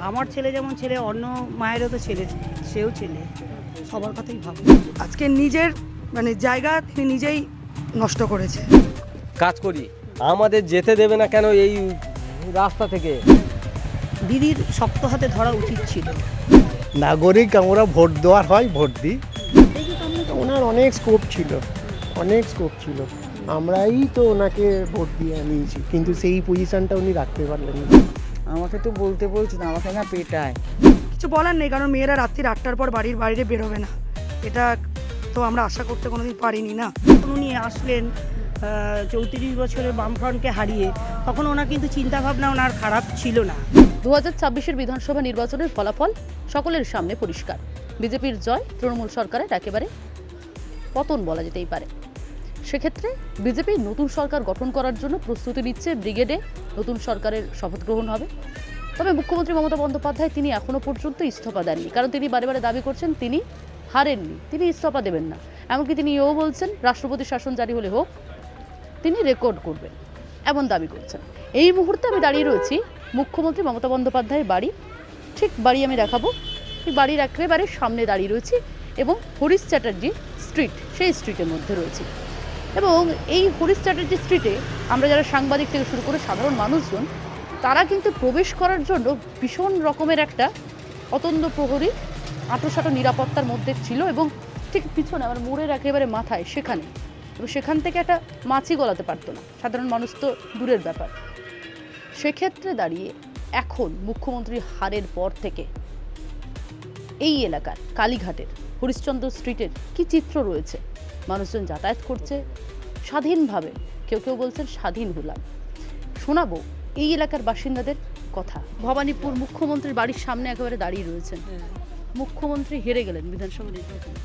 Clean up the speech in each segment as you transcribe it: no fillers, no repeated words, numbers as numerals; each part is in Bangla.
আমার ছেলে যেমন ছেলে, অন্য মায়েরও তো ছেলে, সেও ছেলে, সবার কথাই ভাবো। আজকে নিজের জায়গা তিনি নিজেই নষ্ট করেছে। কাজ করি, আমাদের যেতে দেবে না কেন এই রাস্তা থেকে? দিদির শক্ত হাতে ধরা উচিত ছিল। নাগরিক আমরা ভোট দেওয়ার হয়, ভোট দিই। ওনার অনেক স্কোপ ছিল, অনেক স্কোপ ছিল। আমরাই তো ওনাকে ভোট দিয়ে আনিয়েছি, কিন্তু সেই পজিশনটা উনি রাখতে পারলেন না। আমাকে তো বলতে বলছে না, আমাকে না পেটায়। কিছু বলার নেই, কারণ মেয়েরা রাত্রি 8টার পর বাড়ির বাইরে বেরোবে না। এটা তো আমরা আশা করতে কোনোদিন পারিনি না। উনি আসলেন 34 বছরের বামফ্রন্টকে হারিয়ে, তখন ওনার কিন্তু চিন্তাভাবনা ওনার খারাপ ছিল না। 2026-এর বিধানসভা নির্বাচনের ফলাফল সকলের সামনে পরিষ্কার। বিজেপির জয়, তৃণমূল সরকারের একেবারে পতন বলা যেতেই পারে। সেক্ষেত্রে বিজেপি নতুন সরকার গঠন করার জন্য প্রস্তুতি নিচ্ছে। ব্রিগেডে নতুন সরকারের শপথ গ্রহণ হবে। তবে মুখ্যমন্ত্রী মমতা বন্দ্যোপাধ্যায় তিনি এখনও পর্যন্ত ইস্তফা দেননি, কারণ তিনি বারে বারে দাবি করছেন তিনি হারেননি, তিনি ইস্তফা দেবেন না। এমনকি তিনি এও বলছেন রাষ্ট্রপতি শাসন জারি হলে হোক, তিনি রেকর্ড করবেন, এমন দাবি করছেন। এই মুহূর্তে আমি দাঁড়িয়ে রয়েছি মুখ্যমন্ত্রী মমতা বন্দ্যোপাধ্যায়ের বাড়ি, ঠিক বাড়ি আমি দেখাবো, ঠিক বাড়ির একেবারে সামনে দাঁড়িয়ে রয়েছি এবং হরিশ চ্যাটার্জি স্ট্রিট, সেই স্ট্রিটের মধ্যে রয়েছি। এবং এই হরিশ চ্যাটার্জি স্ট্রিটে আমরা যারা সাংবাদিক থেকে শুরু করে সাধারণ মানুষজন, তারা কিন্তু প্রবেশ করার জন্য ভীষণ রকমের একটা অতন্দ্র প্রহরী আঁটোসাঁটো নিরাপত্তার মধ্যে ছিল। এবং ঠিক পিছনে আমার মোড়ের একেবারে মাথায় সেখানে, এবং সেখান থেকে একটা মাছি গলাতে পারতো না, সাধারণ মানুষ তো দূরের ব্যাপার। সেক্ষেত্রে দাঁড়িয়ে এখন মুখ্যমন্ত্রী হারের পর থেকে এই এলাকার কালীঘাটের হরিশ্চন্দ্র স্ট্রিটের কি চিত্র রয়েছে? মানুষজন যাতায়াত করছে স্বাধীনভাবে, কেউ কেউ বলছেন স্বাধীন হলাম। শোনাবো এই এলাকার বাসিন্দাদের কথা। ভবানীপুর মুখ্যমন্ত্রীর বাড়ির সামনে একেবারে দাঁড়িয়ে রয়েছেন। মুখ্যমন্ত্রী হেরে গেলেন বিধানসভা নির্বাচনে।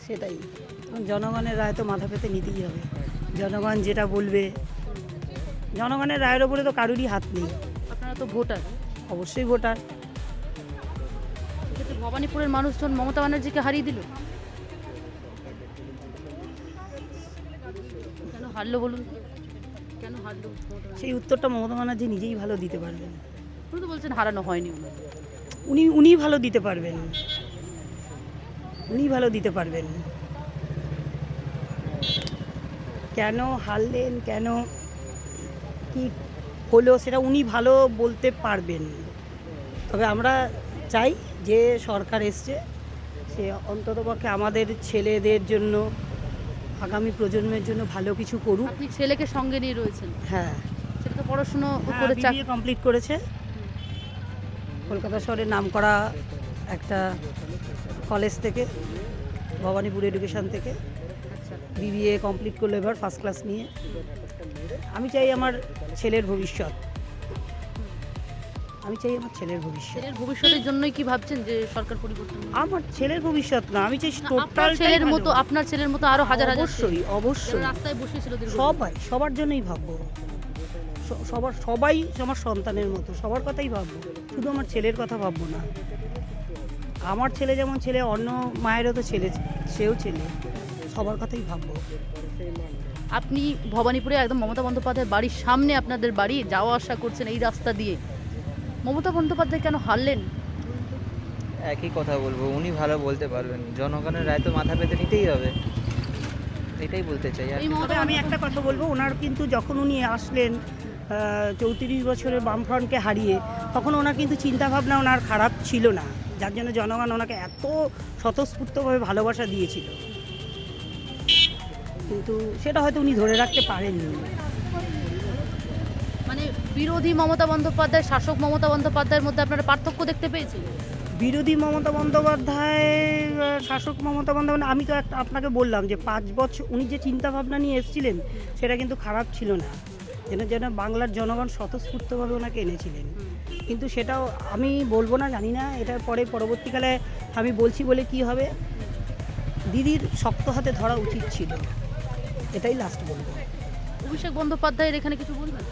সেটাই, জনগণের রায় তো মাথা পেতে নিতেই হবে। জনগণ যেটা বলবে, জনগণের রায়ের ওপরে তো কারুরই হাত নেই। আপনারা তো ভোটার, অবশ্যই ভোটার। সেক্ষেত্রে ভবানীপুরের মানুষজন মমতা ব্যানার্জিকে হারিয়ে দিল, কেন হারলো বলুন? কেন হারলো? সেই উত্তরটা মমতা ব্যানার্জি নিজেই ভালো দিতে পারবেন। উনি তো বলছেন হারানো হয়নি ওনার। উনি ভালো দিতে পারবেন, উনি ভালো দিতে পারবেন। কেন হারলেন, কেন কি হলো, সেটা উনি ভালো বলতে পারবেন। তবে আমরা চাই যে সরকার এসছে, সে অন্ততপক্ষে আমাদের ছেলেদের জন্য, আগামী প্রজন্মের জন্য ভালো কিছু করুক। আপনি ছেলেকে সঙ্গে নিয়ে রয়েছেন? হ্যাঁ, সেটা তো পড়াশুনো করে বিবিএ কমপ্লিট করেছে কলকাতা শহরের নামকরা একটা কলেজ থেকে, ভবানীপুর এডুকেশন থেকে বিবিএ কমপ্লিট করলো এবার ফার্স্ট ক্লাস নিয়ে। আমি চাই আমার ছেলের ভবিষ্যৎ, আমি চাই আমার ছেলের ভবিষ্যৎ। ছেলের ভবিষ্যতের জন্যই কি ভাবছেন যে সরকার পরিবর্তন হবে? আমার ছেলের ভবিষ্যৎ না, আমি চাই আপনার টোটাল ছেলের মতো, আপনার ছেলের মতো আরো হাজার হাজার অবশ্যই ছেলে অবশ্যই যারা রাস্তায় বসেছিল দীর্ঘদিন। সবার জন্যই ভাববো, সবাই আমার সন্তানের মতো, সবার কথাই ভাববো, শুধু আমার ছেলের কথা ভাববো না। আমার ছেলে যেমন ছেলে, অন্য মায়েরও তো ছেলে, সেও ছেলে, সবার কথাই ভাববো। আপনি ভবানীপুরে একদম মমতা বন্দ্যোপাধ্যায়ের বাড়ির সামনে আপনাদের বাড়ি, যাওয়া আসা করছেন এই রাস্তা দিয়ে। মমতা বন্দ্যোপাধ্যায় কেন হারলেন? একই কথা বলবো, উনি ভালো বলতে পারবেন। জনগণের রায় তো মাথা পেতে নিতেই হবে, এটাই বলতে চাই। আর এই মমতা তবে আমি একটা কথা বলবো, ওনার কিন্তু যখন উনি আসলেন 34 বছরের বামফ্রন্টকে হারিয়ে, তখন ওনার কিন্তু চিন্তাভাবনা ওনার খারাপ ছিল না, যার জন্য জনগণ ওনাকে এত স্বতঃস্ফূর্তভাবে ভালোবাসা দিয়েছিল। কিন্তু সেটা হয়তো উনি ধরে রাখতে পারেননি। মানে বিরোধী মমতা বন্দ্যোপাধ্যায়, শাসক মমতা বন্দ্যোপাধ্যায়ের মধ্যে আপনারা পার্থক্য দেখতে পেয়েছেন? বিরোধী মমতা বন্দ্যোপাধ্যায়, শাসক মমতা বন্দ্যোপাধ্যায়, আমি তো আপনাকে বললাম যে 5 বছর উনি যে চিন্তাভাবনা নিয়ে এসেছিলেন সেটা কিন্তু খারাপ ছিল না, যেন বাংলার জনগণ স্বতঃস্ফূর্তভাবে ওনাকে এনেছিলেন। কিন্তু সেটাও আমি বলবো না, জানি না, এটা পরবর্তীকালে আমি বলছি বলে কি হবে। দিদির শক্ত হাতে ধরা উচিত ছিল, এটাই লাস্ট বলবো। অভিষেক বন্দ্যোপাধ্যায়ের এখানে কিছু বলবেন?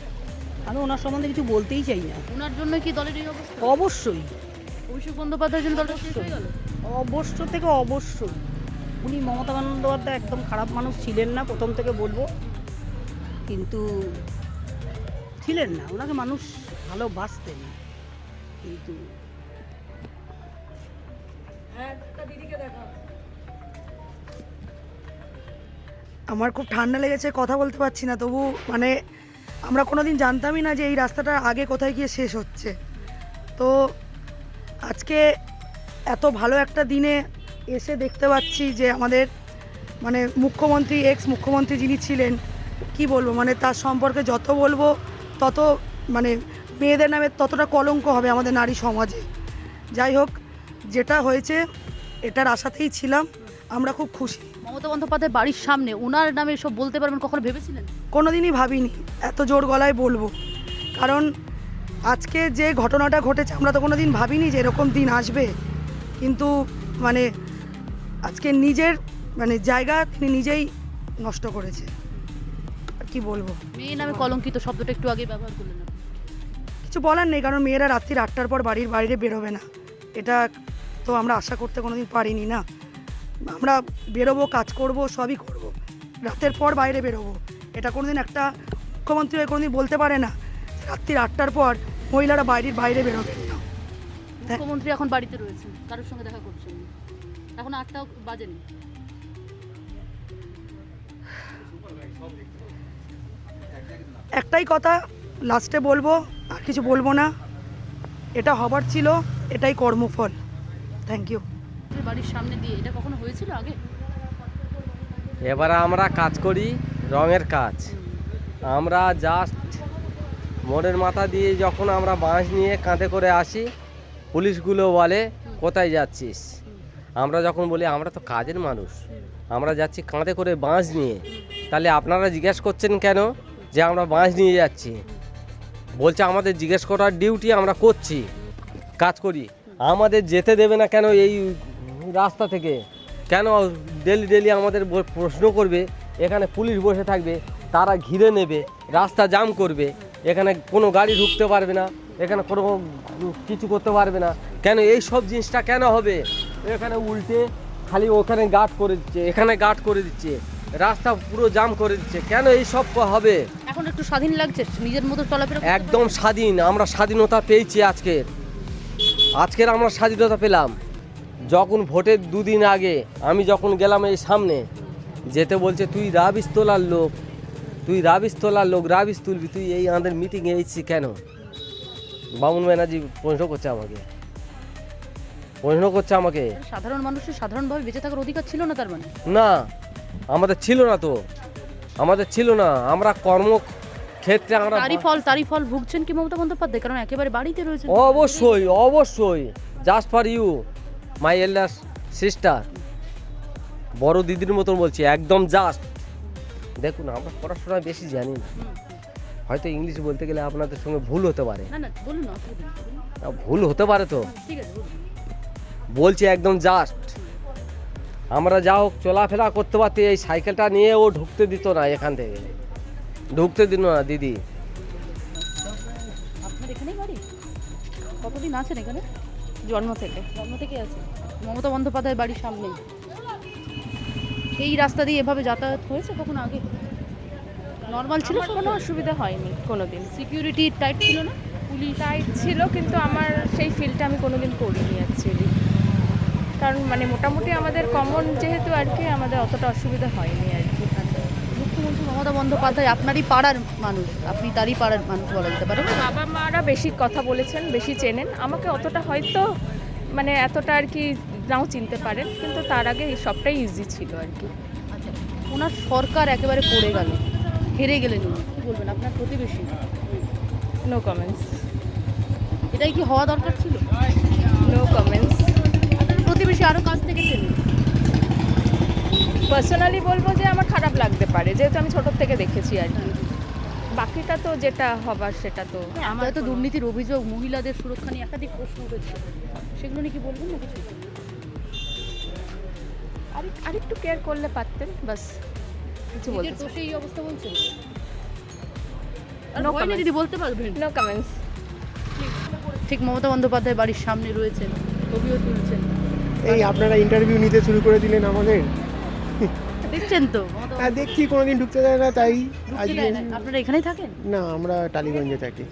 আমি ওনার সম্বন্ধে কিছু বলতেই চাই না। ওনার জন্য কি দলের এই অবস্থা? অবশ্যই, অভিষেক বন্দ্যোপাধ্যায়ের জন্য দলটা শেষ হয়ে গেল? অবশ্য থেকে অবশ্যই উনি মমতা বন্দ্যোপাধ্যায় একদম খারাপ মানুষ ছিলেন না, প্রথম থেকে বলবো, কিন্তু ছিলেন না, ওনাকে মানুষ ভালোবাসতেন। কিন্তু আমার খুব ঠান্ডা লেগেছে, কথা বলতে পারছি না, তবু মানে আমরা কোনোদিন জানতামই না যে এই রাস্তাটা আগে কোথায় গিয়ে শেষ হচ্ছে। তো আজকে এত ভালো একটা দিনে এসে দেখতে পাচ্ছি যে আমাদের মানে মুখ্যমন্ত্রী, এক্স মুখ্যমন্ত্রী যিনি ছিলেন, কি বলবো, মানে তার সম্পর্কে যত বলবো তত মানে মেয়েদের নামে ততটা কলঙ্ক হবে আমাদের নারী সমাজে। যাই হোক, যেটা হয়েছে এটার আশাতেই ছিলাম, আমরা খুব খুশি। মমতা বন্দ্যোপাধ্যায় বাড়ির সামনে ওনার নামে সব বলতে পারবেন, কখনো ভেবেছিলেন? কোনোদিনই ভাবিনি এত জোর গলায় বলবো, কারণ আজকে যে ঘটনাটা ঘটেছে আমরা তো কোনোদিন ভাবিনি যে এরকম দিন আসবে। কিন্তু মানে আজকে নিজের মানে জায়গা তিনি নিজেই নষ্ট করেছে, আর কি বলবো। মেয়ে নামে কলঙ্কিত শব্দটা একটু আগে ব্যবহার করলেন আপনি। কিছু বলার নেই, কারণ মেয়েরা রাত্রি 8টার পর বাড়ির বাইরে বেরোবে না, এটা তো আমরা আশা করতে কোনোদিন পারিনি না। আমরা বেরোবো, কাজ করব, সবই করব, রাতের পর বাইরে বেরোবো, এটা কোনোদিন একটা মুখ্যমন্ত্রী হয়ে কোনোদিন বলতে পারে না রাত্রি 8টার পর মহিলারা বাইরে বেরোবেন না। মুখ্যমন্ত্রী এখন বাড়িতে রয়েছেন, কারোর সঙ্গে দেখা করছেন না, এখন 8টাও বাজেনি। একটাই কথা লাস্টে বলবো, আর কিছু বলবো না, এটা হবার ছিল, এটাই কর্মফল। Thank you. বাড়ির সামনে দিয়ে এটা কখনো হয়েছিল আগে? এবারে আমরা কাজ করি রঙের কাজ। আমরা জাস্ট মোড়ের মাথা দিয়ে যখন আমরা বাঁশ নিয়ে কাঁধে করে আসি, পুলিশগুলো বলে কোথায় যাচ্ছিস। আমরা যখন বলি আমরা তো কাজের মানুষ, আমরা যাচ্ছি কাঁধে করে বাঁশ নিয়ে, তাহলে আপনারা জিজ্ঞেস করছেন কেন যে আমরা বাঁশ নিয়ে যাচ্ছি? বলছে আমাদের জিজ্ঞেস করার ডিউটি আমরা করছি, কাজ করি। আমাদের যেতে দেবে না কেন এই রাস্তা থেকে? কেন ডেলি আমাদের প্রশ্ন করবে, এখানে পুলিশ বসে থাকবে, তারা ঘিরে নেবে, রাস্তা জাম করবে, এখানে কোনো গাড়ি ঢুকতে পারবে না, এখানে কোনো কিছু করতে পারবে না। কেন এই সব জিনিসটা কেন হবে? এখানে উল্টে খালি ওখানে গার্ড করে দিচ্ছে, এখানে গার্ড করে দিচ্ছে, রাস্তা পুরো জাম করে দিচ্ছে। কেন এই সব হবে? এখন একটু স্বাধীন লাগছে, নিজের মতো চলাফেরা করতে একদম স্বাধীন, আমরা স্বাধীনতা পেয়েছি আজকের আমরা স্বাধীনতা পেলাম। যখন ভোটের 2 দিন আগে আমি যখন গেলাম এই সামনে, যেতে বলছে তুই রাবিশ তোলার লোক, রাবিশ তুলবি, তুই এই আমাদের মিটিংয়ে এসেছি কেন? বামুন ব্যানার্জি প্রশ্ন করছে আমাকে। সাধারণ মানুষের সাধারণভাবে বেঁচে থাকার অধিকার ছিল না তার মানে? না, আমাদের ছিল না। আমরা কর্মক্ষেত্রে আমরা তারই ফল ভুগছেন কি মমতা বন্দ্যোপাধ্যায়? কারণ একেবারে বাড়িতে রয়েছেন। অবশ্যই just for you my elder sister, বড় দিদির মতন বলছি, একদম জাস্ট। দেখুন, আমরা পড়াশোনা বেশি জানি না, হয়তো ইংলিশ বলতে গেলে আপনাদের সঙ্গে ভুল হতে পারে। না বলুন না, ভুল হতে পারে তো, ঠিক আছে বলুন। বলছি একদম জাস্ট। আমরা যা হোক চলাফেরা করতে পারতে, এই সাইকেলটা নিয়ে ও ঢুকতে দিত না, এখান থেকে ঢুকতে দিত না দিদি। আপনার এখানেই বাড়ি? কতদিন আছেন এখানে? জন্ম থেকে আছে। মমতা বন্দ্যোপাধ্যায় বাড়ির সামনেই এই রাস্তা দিয়ে এভাবে যাতায়াত হয়েছে কখনো আগে? নর্মাল ছিল, কোনো অসুবিধা হয়নি কোনোদিন। সিকিউরিটি টাইট ছিল না? পুলিশ টাইট ছিল, কিন্তু আমার সেই ফিলটা আমি কোনোদিন করিনি অ্যাকচুয়ালি, কারণ মানে মোটামুটি আমাদের কমন যেহেতু আর কি, আমাদের অতটা অসুবিধা হয়নি আর কি। মুখ্যমন্ত্রী মমতা বন্দ্যোপাধ্যায় আপনারই পাড়ার মানুষ, আপনি তারই পাড়ার মানুষ বলা যেতে পারে। বাবা মারা বেশি কথা বলেছেন, বেশি চেনেন, আমাকে অতটা হয়তো মানে এতটা আর কি নাও চিনতে পারেন, কিন্তু তার আগে সবটাই ইজি ছিল আর কি। আচ্ছা, ওনার সরকার একেবারে পড়ে গেল, হেরে গেলেন উনি, কী বলবেন? আপনার প্রতিবেশী। No comments. এটাই কি হওয়া দরকার ছিল? No comments. আপনার প্রতিবেশী আরও কাছ থেকে চেনেন। পার্সোনালি বলবো যে আমার খারাপ লাগতে পারে, যেহেতু আমি ছোটোর থেকে দেখেছি আর কি। বাকিটা তো যেটা হবার সেটা তো আমার তো দুর্নীতির অভিযোগ, মহিলাদের সুরক্ষা নিয়ে একাধিক প্রশ্ন উঠেছে, সেগুলো নিয়ে কি বলবেন না কিছু? আরেকটু কেয়ার করলে পারতেন, বাস কিছু বলতে চাই। দোষে এই অবস্থা বলছেন? No ভয় নেই comments. দিদি, বলতে পারবেন। No comments. ঠিক মমতা বন্দ্যোপাধ্যায় বাড়ির সামনে রয়েছেন, ছবিও তুলছেন, এই আপনারা ইন্টারভিউ নিতে শুরু করে দিলেন আমাদের। দেখছেন তো? হ্যাঁ, দেখছি কোনোদিন ঢুকতে দেয় না, তাই ঢুকতে আজকে দেয় না। আপনারা এখানেই থাকেন? না, আমরা টালিগঞ্জে থাকি।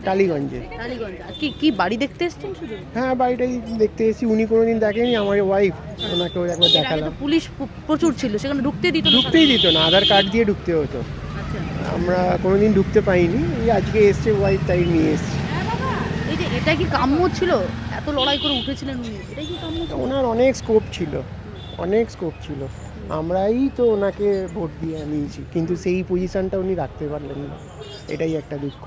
টালিগঞ্জে। টালিগঞ্জ আর কি বাড়ি দেখতে এসেছেন শুধু? হ্যাঁ, বাড়িটাই দেখতে এসেছি। উনি কোনোদিন দেখেনি, আমার ওয়াইফ, ওনাকে একবার এর আগে তো দেখালাম। পুলিশ প্রচুর ছিল, সেখানে ঢুকতে দিত না? ঢুকতেই দিত না, আধার কার্ড দিয়ে ঢুকতে হতো। আচ্ছা, আমরা কোনোদিন ঢুকতে পাইনি, এই আজকে এসছে ওয়াইফ, তাই নিয়ে এসছি। এই যে এটা কি কাম্য ছিল? এত লড়াই করে উঠেছিলেন উনি, এটা কি কাম্য ছিল? ওনার অনেক স্কোপ ছিল, অনেক স্কোপ ছিল। আমরাই তো ওনাকে ভোট দিয়ে আনিয়েছি, কিন্তু সেই পজিশনটা উনি রাখতে পারলেন না, এটাই একটা দুঃখ।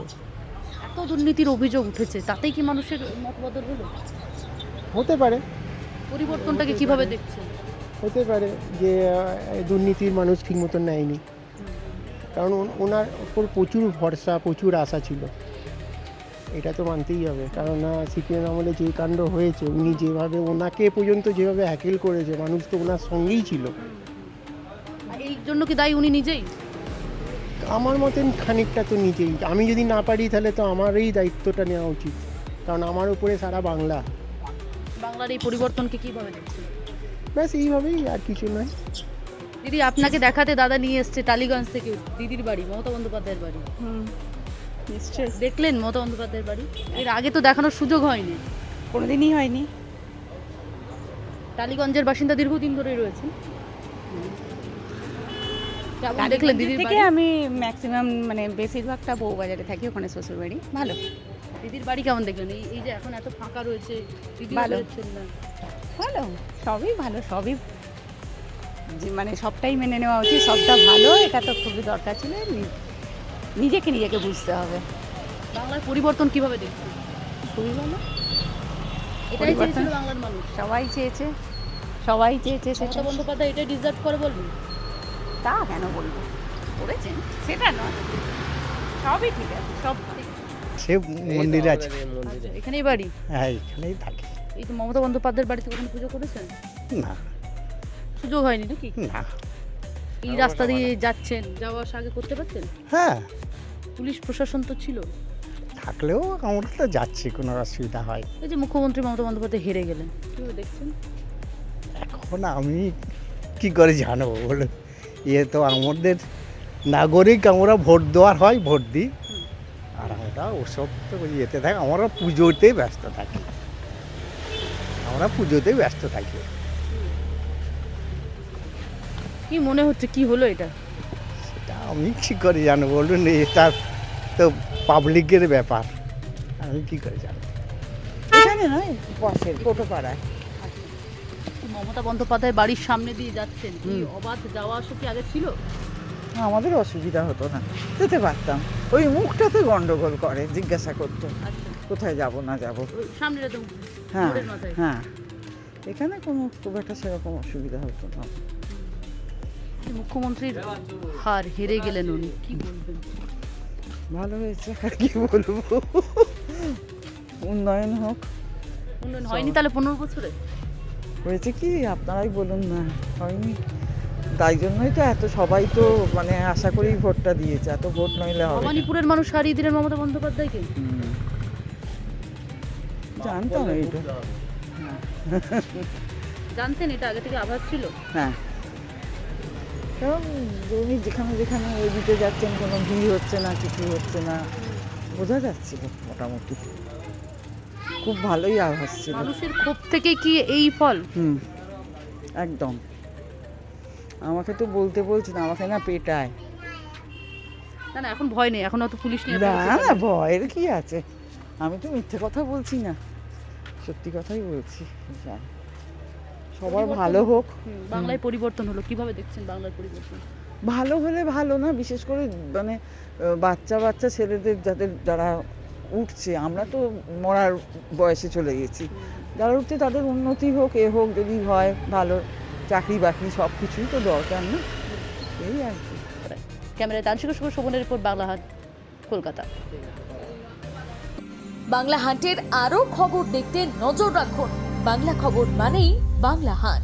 এত দুর্নীতির অভিযোগ উঠেছে, তাতেই কি মানুষের মত বদল হলো? হতে পারে, পরিবর্তনটাকে কিভাবে দেখছেন? হতে পারে যে দুর্নীতির মানুষ ঠিক মতন নেয়নি, কারণ ওনার ওপর প্রচুর ভরসা, প্রচুর আশা ছিল, এটা তো মানতেই হবে। কারণ সিপিএম আমলে যে কাণ্ড হয়েছে, উনি যেভাবে ওনাকে পর্যন্ত যেভাবে হ্যাকেল করেছে, মানুষ তো ওনার সঙ্গেই ছিল। আর এই জন্য কি দায়ী উনি নিজেই? আমার মতন খানিকটা তো নিজেই, আমি যদি না পারি তাহলে তো আমারই দায়িত্বটা নেওয়া উচিত, কারণ আমার উপরে সারা বাংলা। বাংলার এই পরিবর্তনকে কিভাবে দেখছেন? ব্যাস এইভাবেই, আর কিছু নয়। দিদি, আপনাকে দেখাতে দাদা নিয়ে এসছে টালিগঞ্জ থেকে, দিদির বাড়ি, মমতা বন্দ্যোপাধ্যায়ের বাড়ি। নিশ্চয়ই, দেখলেন মমতা বন্দ্যোপাধ্যায়ের বাড়ি? এর আগে তো দেখানোর সুযোগ হয়নি। কোনোদিনই হয়নি। টালিগঞ্জের বাসিন্দা দীর্ঘদিন ধরেই রয়েছেন। কেমন দেখলেন দিদির থেকে বাড়ি? আমি ম্যাক্সিমাম মানে বেশিরভাগটা বউবাজারে থাকি, ওখানে শ্বশুর বাড়ি। ভালো, দিদির বাড়ি কেমন দেখলেন? এই যে এখন এত ফাঁকা রয়েছে, দিদি ভালো। বেরোচ্ছেন না। ভালো, সবই ভালো, সবই মানে সবটাই মেনে নেওয়া উচিত, সবটা ভালো। এটা তো খুবই দরকার ছিল, নিজেকে বুঝতে হবে। বাংলার পরিবর্তন কিভাবে দেখছেন? খুবই ভালো, এটাই পরিবর্তন চেয়েছিল বাংলার মানুষ। সবাই চেয়েছে মমতা সেটা। বন্দ্যোপাধ্যায় এটাই ডিজার্ভ করে বলবেন? তা কেন বলবো, করেছেন সেটা নয়, সবই ঠিক আছে, সব ঠিক। সে মন্দির আছে, আচ্ছা, এখানেই বাড়ি? হ্যাঁ, এখানেই থাকে। এই তো মমতা বন্দ্যোপাধ্যায়ের বাড়িতে কখনো পুজো করেছেন? না, সুযোগ হয়নি নাকি? না। এই রাস্তা দিয়ে যাচ্ছেন, যাওয়া আসা আগে করতে পারতেন? হ্যাঁ, পুলিশ প্রশাসন তো ছিল। থাকলেও আমরা তো যাচ্ছি, কোনো অসুবিধা হয়। এই যে মুখ্যমন্ত্রী মমতা বন্দ্যোপাধ্যায় হেরে গেলেন, কিভাবে দেখছেন? এখন আমি কি করে জানবো বলুন, তো আমাদের নাগরিক, আমরা ভোট দেওয়ার হয়, ভোট দিই। আর আমরা ওসব তো ইয়েতে থাকি, আমরা পুজোতেই ব্যস্ত থাকি, কি মনে হচ্ছে, কি হলো এটা? সেটা আমি কি করে জানবো বলুন, এটা তো পাবলিকের ব্যাপার, আমি কি করে জানবো। এখানে নয়, পাশের কোটোপাড়ায়। মমতা বন্দ্যোপাধ্যায় বাড়ির সামনে দিয়ে যাচ্ছেন, কি অবাধ যাওয়া আসা কি আগে ছিল? আমাদের অসুবিধা হতো না, যেতে পারতাম। ওই মুখটাতে গন্ডগোল করে, জিজ্ঞাসা করতো আচ্ছা, কোথায় যাব না যাব। ওই সামনে একদম হ্যাঁ মোড়ের মাথায়। হ্যাঁ, এখানে কোনো খুব একটা সেরকম অসুবিধা হতো না। মুখ্যমন্ত্রীর হার, হেরে গেলেন উনি, কি বলবেন? ভালো হয়েছে, আর কি বলবো। উন্নয়ন হোক। উন্নয়ন হয়নি তাহলে 15 বছরে? হয়েছে কি আপনারাই বলুন না, হয়নি। তাই জন্যই তো এত সবাই তো মানে আশা করেই ভোটটা দিয়েছে, এত ভোট নইলে হবে না। ভবানীপুরের মানুষ হারিয়ে দিলেন মমতা বন্দ্যোপাধ্যায়কে। হুম। জানতাম এইটা। জানতেন এটা আগে থেকে আভাস ছিল? হ্যাঁ, কারণ উনি যেখানে যেখানে ওই দিতে যাচ্ছেন, কোনো ভিড় হচ্ছে না, কিছু হচ্ছে না, বোঝা যাচ্ছিল মোটামুটি। খুব ভালোই আভাস ছিল। মানুষের ক্ষোভ থেকে কি এই ফল? হুম, একদম। আমাকে তো বলতে বলছে না, আমাকে না পেটায়। না না, এখন ভয় নেই, এখন অত পুলিশ নিয়ে না না, ভয়ের কি আছে, আমি তো মিথ্যে কথা বলছি না, সত্যি কথাই বলছি। যাই, সবার ভালো হোক। বাংলায় পরিবর্তন হলো, কিভাবে দেখছেন বাংলার পরিবর্তন? ভালো হলে ভালো না, বিশেষ করে মানে বাচ্চা বাচ্চা ছেলেদের যারা উঠছে, আমরা তো মরার বয়সে চলে গেছি, যারা উঠছে তাদের উন্নতি হোক, হোক, যদি হয় ভালো, চাকরি বাকরি সব কিছুই তো দরকার না, এই আর কি। ক্যামেরায় তানসিকা শুভ, শোভনের রিপোর্ট, বাংলা হাট, কলকাতা। বাংলা হাটের আরও খবর দেখতে নজর রাখুন। বাংলা খবর মানেই বাংলা হাট।